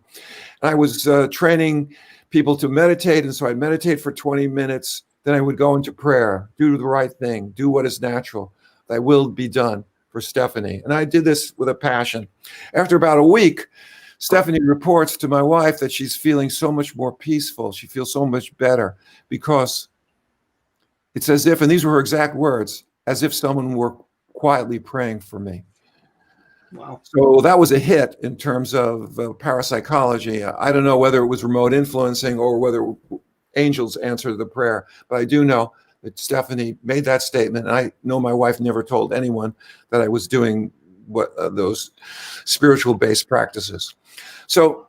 And I was training people to meditate. And so I'd meditate for 20 minutes. Then I would go into prayer, do the right thing, do what is natural. Thy will be done for Stephanie. And I did this with a passion. After about a week, Stephanie reports to my wife that she's feeling so much more peaceful. She feels so much better because it's as if, and these were her exact words, as if someone were quietly praying for me. Wow. So that was a hit in terms of parapsychology. I don't know whether it was remote influencing or whether angels answered the prayer, but I do know that Stephanie made that statement. And I know my wife never told anyone that I was doing those spiritual-based practices. So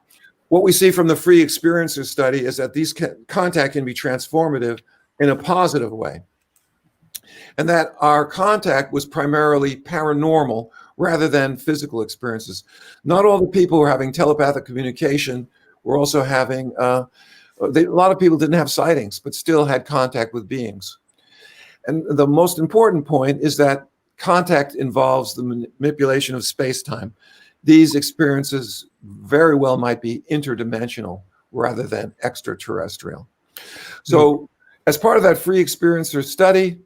what we see from the free experiencer study is that these contact can be transformative in a positive way, and that our contact was primarily paranormal rather than physical experiences. Not all the people who were having telepathic communication were also having, a lot of people didn't have sightings, but still had contact with beings. And the most important point is that contact involves the manipulation of space-time. These experiences very well might be interdimensional rather than extraterrestrial. So as part of that free experiencer study,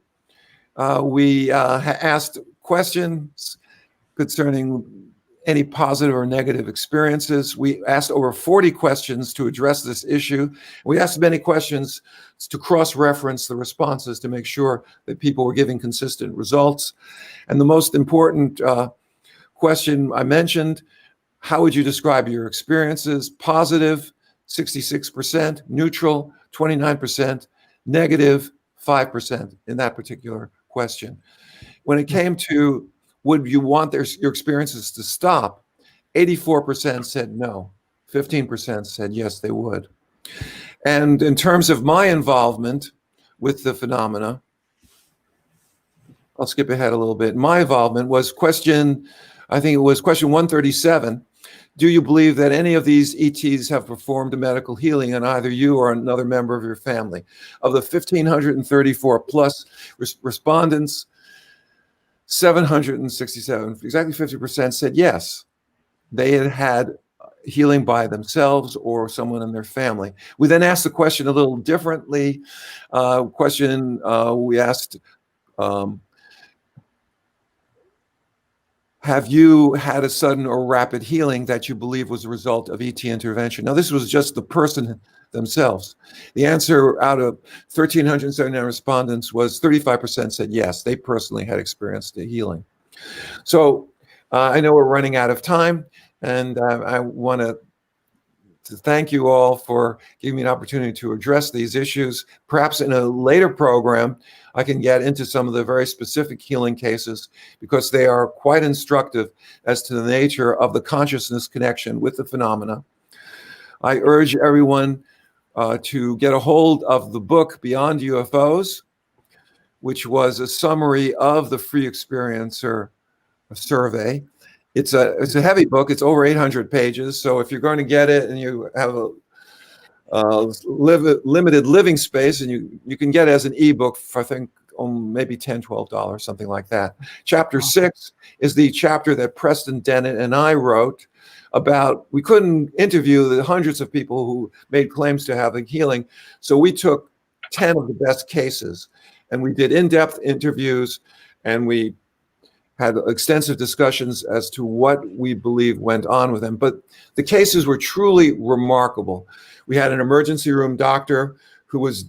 we asked questions concerning any positive or negative experiences. We asked over 40 questions to address this issue. We asked many questions to cross-reference the responses to make sure that people were giving consistent results. And the most important question I mentioned, how would you describe your experiences? Positive, 66%, neutral, 29%, negative, 5% in that particular question. When it came to would you want your experiences to stop, 84% said no, 15% said yes, they would. And in terms of my involvement with the phenomena, I'll skip ahead a little bit. My involvement was question 137. Do you believe that any of these ETs have performed a medical healing on either you or another member of your family? Of the 1,534 plus respondents, 767, exactly 50% said yes. They had healing by themselves or someone in their family. We then asked the question a little differently. We asked, have you had a sudden or rapid healing that you believe was a result of ET intervention? Now, this was just the person themselves. The answer out of 1,379 respondents was 35% said yes, they personally had experienced a healing. So I know we're running out of time, and I want to thank you all for giving me an opportunity to address these issues. Perhaps in a later program, I can get into some of the very specific healing cases because they are quite instructive as to the nature of the consciousness connection with the phenomena. I urge everyone to get a hold of the book Beyond UFOs, which was a summary of the free experiencer survey. It's a heavy book. It's over 800 pages. So if you're going to get it and you have a limited living space, and you can get it as an ebook for, I think, maybe $10, $12, something like that. Chapter 6 is the chapter that Preston Dennett and I wrote about. We couldn't interview the hundreds of people who made claims to having healing. So we took 10 of the best cases and we did in-depth interviews, and we had extensive discussions as to what we believe went on with them. But the cases were truly remarkable. We had an emergency room doctor who was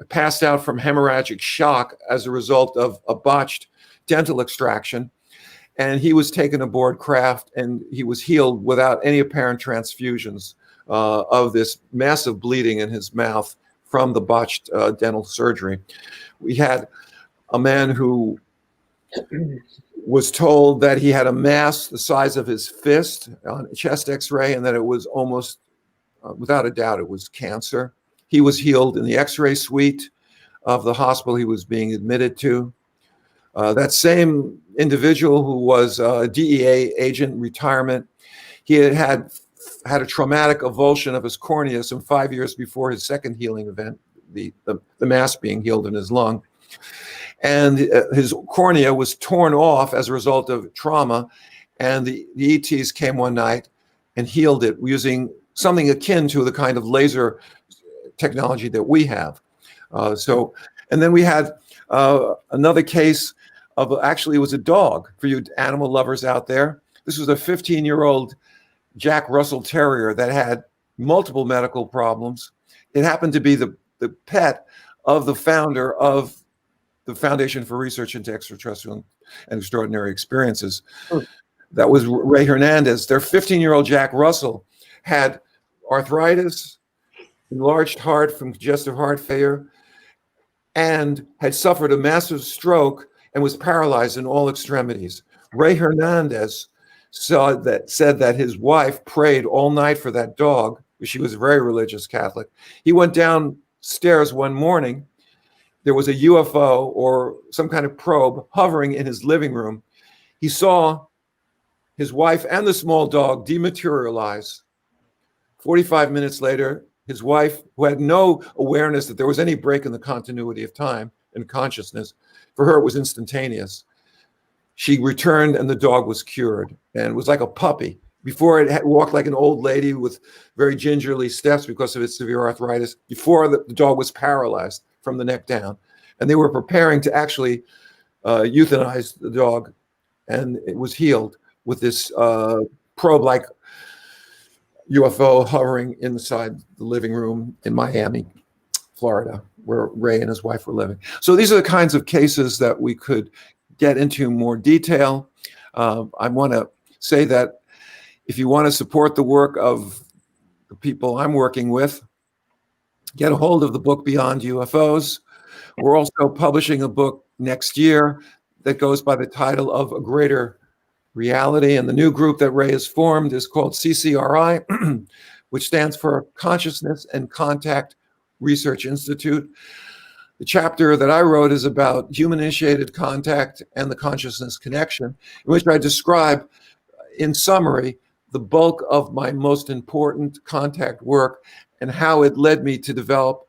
passed out from hemorrhagic shock as a result of a botched dental extraction. And he was taken aboard craft, and he was healed without any apparent transfusions of this massive bleeding in his mouth from the botched dental surgery. We had a man who was told that he had a mass the size of his fist on a chest x-ray, and that it was almost, without a doubt, it was cancer. He was healed in the x-ray suite of the hospital he was being admitted to. That same individual, who was a DEA agent in retirement, he had a traumatic avulsion of his cornea some 5 years before his second healing event, the mass being healed in his lung. And his cornea was torn off as a result of trauma, and the ETs came one night and healed it using something akin to the kind of laser technology that we have. And then we had another case of, actually it was a dog, for you animal lovers out there. This was a 15-year-old Jack Russell Terrier that had multiple medical problems. It happened to be the pet of the founder of the Foundation for Research into Extraterrestrial and Extraordinary Experiences. That was Ray Hernandez. Their 15-year-old Jack Russell had arthritis, enlarged heart from congestive heart failure, and had suffered a massive stroke and was paralyzed in all extremities. Ray Hernandez said that his wife prayed all night for that dog. She was a very religious Catholic. He went downstairs one morning. There was a UFO or some kind of probe hovering in his living room. He saw his wife and the small dog dematerialize. 45 minutes later, his wife, who had no awareness that there was any break in the continuity of time and consciousness, for her it was instantaneous. She returned and the dog was cured and was like a puppy. Before it had walked like an old lady with very gingerly steps because of its severe arthritis. Before the dog was paralyzed from the neck down. And they were preparing to actually euthanize the dog, and it was healed with this probe-like UFO hovering inside the living room in Miami, Florida, where Ray and his wife were living. So these are the kinds of cases that we could get into more detail. I want to say that if you want to support the work of the people I'm working with, get a hold of the book Beyond UFOs. We're also publishing a book next year that goes by the title of A Greater Reality. And the new group that Ray has formed is called CCRI, which stands for Consciousness and Contact Research Institute. The chapter that I wrote is about human-initiated contact and the consciousness connection, in which I describe, in summary, the bulk of my most important contact work and how it led me to develop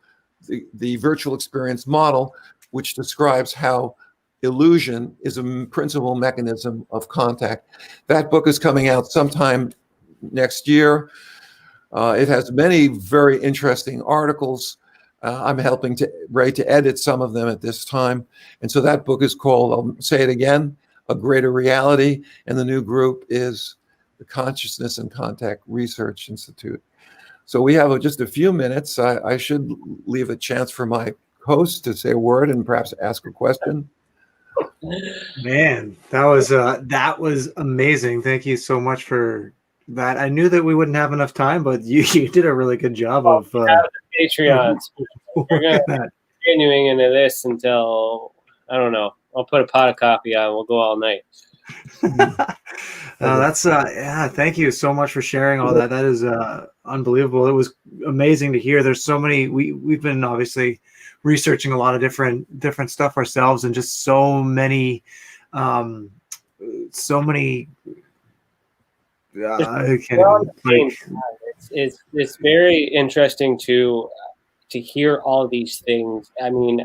the virtual experience model, which describes how illusion is a principal mechanism of contact. That book is coming out sometime next year. It has many very interesting articles. I'm helping Ray to edit some of them at this time. And so that book is called, I'll say it again, a greater reality. And the new group is the Consciousness and Contact Research Institute. So we have just a few minutes. I should leave a chance for my host to say a word and perhaps ask a question. Man, that was amazing. Thank you so much for that. I knew that we wouldn't have enough time, but you did a really good job of Patreons. We're going to continuing into this until, I don't know, I'll put a pot of coffee on. We'll go all night. Thank you so much for sharing all that. That is unbelievable. It was amazing to hear. There's so many, we've been obviously researching a lot of different stuff ourselves, and just so many it's very interesting to hear all these things. I mean,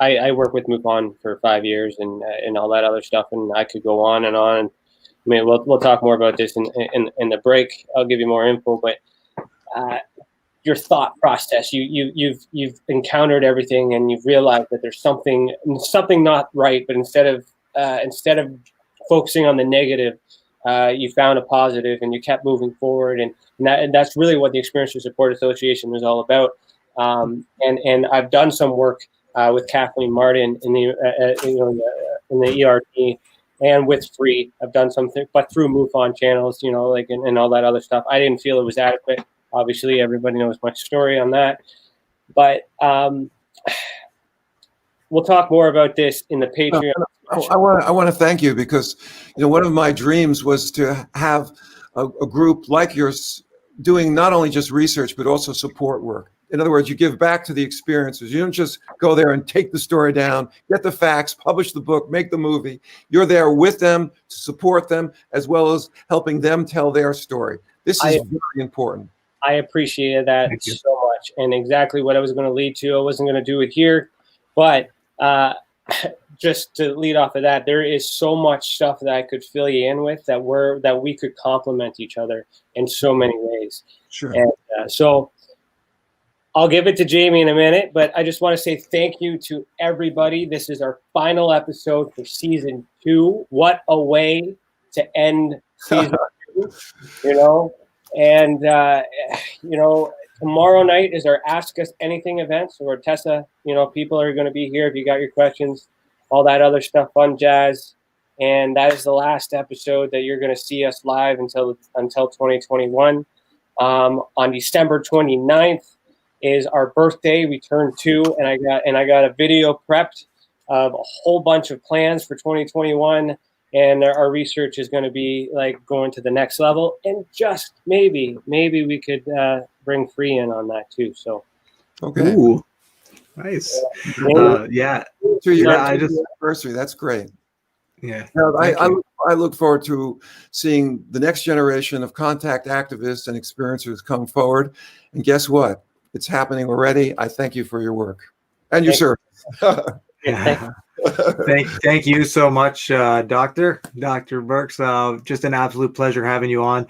I work with MUFON for 5 years and all that other stuff, and I could go on and on. I mean, we'll talk more about this in the break. I'll give you more info, but your thought process, you've encountered everything, and you've realized that there's something not right. But instead of focusing on the negative, you found a positive, and you kept moving forward, and that's really what the Experiencer Support Association is all about. And I've done some work with Kathleen Martin in the ERT, and with Free. I've done something, but through MUFON channels, and all that other stuff. I didn't feel it was adequate. Obviously, everybody knows my story on that, but we'll talk more about this in the Patreon. I want to thank you, because one of my dreams was to have a group like yours doing not only just research but also support work. In other words, you give back to the experiencers. You don't just go there and take the story down, get the facts, publish the book, make the movie. You're there with them to support them, as well as helping them tell their story. This is very important. I appreciated that so much, and exactly what I was going to lead to. I wasn't going to do it here, but just to lead off of that, there is so much stuff that I could fill you in with that we could complement each other in so many ways. Sure. And so I'll give it to Jamie in a minute, but I just want to say thank you to everybody. This is our final episode for season 2. What a way to end season 2, And, tomorrow night is our Ask Us Anything event. So where Tessa, people are going to be here if you got your questions, all that other stuff, fun jazz. And that is the last episode that you're going to see us live until 2021. On December 29th is our birthday. We turned 2, and I got a video prepped of a whole bunch of plans for 2021. And our research is going to be going to the next level, and just maybe we could bring Free in on that too. So, okay, ooh, nice, anniversary. That's great. Yeah, I look forward to seeing the next generation of contact activists and experiencers come forward. And guess what? It's happening already. I thank you for your work and your service. Thank you so much, Dr. Burkes. Just an absolute pleasure having you on.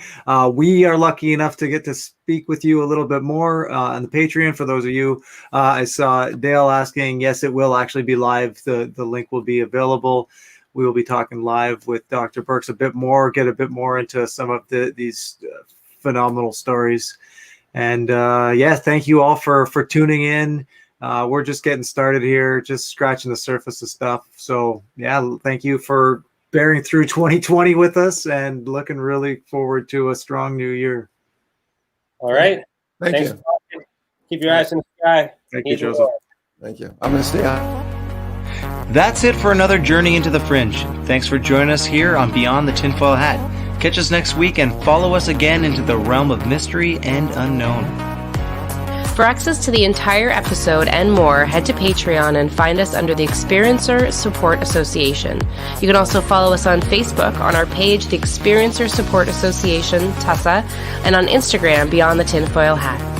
We are lucky enough to get to speak with you a little bit more on the Patreon. For those of you, I saw Dale asking, yes, it will actually be live. The link will be available. We will be talking live with Dr. Burkes a bit more, get a bit more into some of these phenomenal stories. And thank you all for tuning in. We're just getting started here, just scratching the surface of stuff. So thank you for bearing through 2020 with us, and looking really forward to a strong new year. All right. Thanks. Keep your eyes in the sky. Thank you, Joseph. Thank you. I'm going to stay on. That's it for another Journey into the Fringe. Thanks for joining us here on Beyond the Tinfoil Hat. Catch us next week and follow us again into the realm of mystery and unknown. For access to the entire episode and more, head to Patreon and find us under the Experiencer Support Association. You can also follow us on Facebook on our page, the Experiencer Support Association, Tessa, and on Instagram, Beyond the Tinfoil Hat.